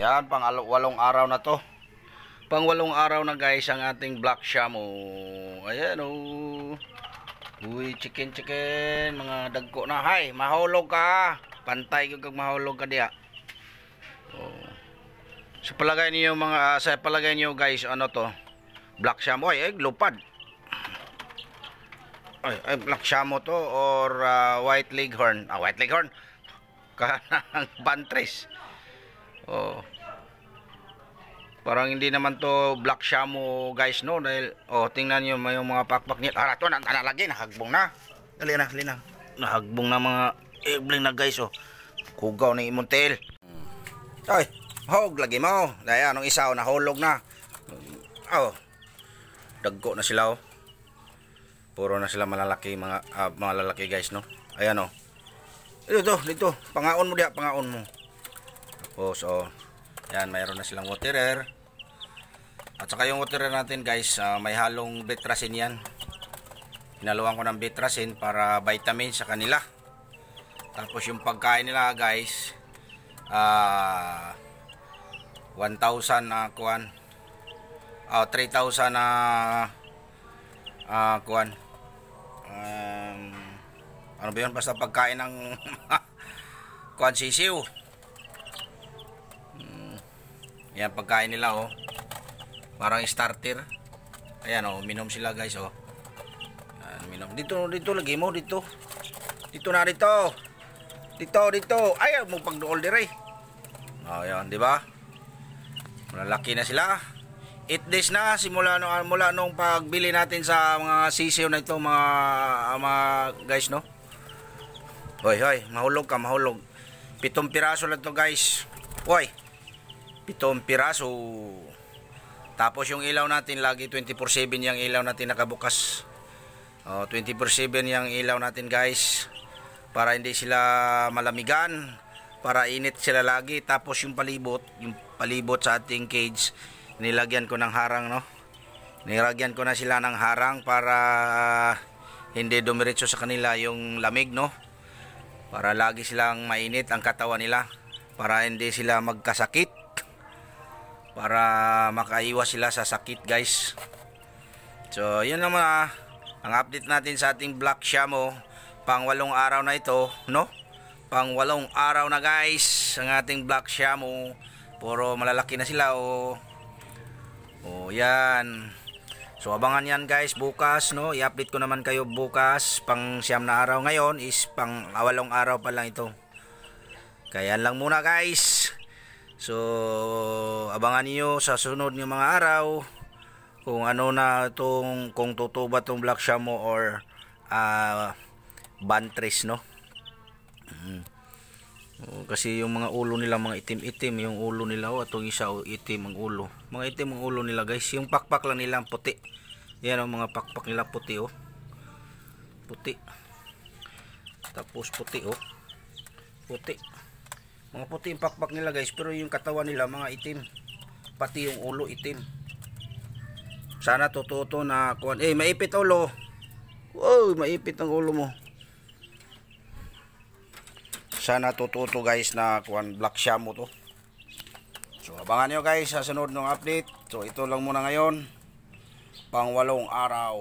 Yan, walong araw na to. Pang walong araw na guys ang ating black shamo. Ayan oh. Uy, chicken, mga dagko na. Hay, mahulog ka. Pantay ko kag mahulog ka diha. Oh. Sa palagay niyo guys, ano to? Black shamo ay lupad. Ay black shamo to or white leghorn. White leghorn. Kanang bantris. Oh. Parang hindi naman to black shamo guys, no, dahil tingnan niyo may mga pakpak niya. To nalagay, nahagbong na. Dali na. Nahagbong na mga ibling na guys, oh. Kugaw ni imontel. Ay, hog lagi mo. Daya anong isa nahulog na. Dagko na sila, oh. Puro na sila malalaki mga lalaki guys, no. Ayan, oh. Dito. Pangaon mo diha, pangaon mo. Tapos, yan, mayroon na silang waterer. At saka yung waterer natin guys, may halong betrasin yan. Hinaluan ko ng betrasin para vitamin sa kanila. Tapos yung pagkain nila guys, 1,000 kuan. 3,000 kuan. Ano ba yun? Basta pagkain ng kuan sisiw. Yan pagkain nila, oh. Parang starter. Ayan, oh, minom sila guys, oh. Ayan, minom. Dito lagi mo, dito. Dito. Ayaw mo pagduol dire. Ayan, di ba? Malalaki na sila. 8 days na mula nung pagbili natin sa mga sisiw na ito, mga guys, no. Hoy, mahulog ka. 7 piraso lang to guys. Hoy. 7 piraso. Tapos yung ilaw natin lagi 24/7 yung ilaw natin nakabukas. 24/7 yung ilaw natin guys. Para hindi sila malamigan, para init sila lagi. Tapos yung palibot sa ating cage, nilagyan ko ng harang, no. Nilagyan ko na sila ng harang para hindi dumiretso sa kanila yung lamig, no. Para lagi silang mainit ang katawan nila, para hindi sila magkasakit, para makaiwas sila sa sakit guys. So yun naman ang update natin sa ating black shamo. Pang 8 araw na ito, no. Pang 8 araw na guys ang ating black shamo. Puro malalaki na sila, oh. Yan. So abangan yan guys bukas, no. I-update ko naman kayo bukas. Pang 9 na araw, ngayon is pang 8 araw pa lang ito. Kaya lang muna guys. So abangan niyo sa sunod ng mga araw kung ano na kung totoo ba tong black shamo or bantris, no. Kasi yung mga ulo nila mga itim yung ulo nila, atong isa itim ang ulo. Mga itim ang ulo nila guys. Yung pakpak lang nila puti. Yan ang mga pakpak nila puti, oh. Puti. Tapos puti, oh. Puti. Mga puti yung pakpak nila guys, pero yung katawan nila mga itim. Pati yung ulo itim. Sana totoo na kuan. Maipit ulo. Wow, maipit ang ulo mo. Sana totoo guys na kuan black shamo to. So abangan nyo guys sa sunod ng update. So ito lang muna ngayon. Pang 8 araw.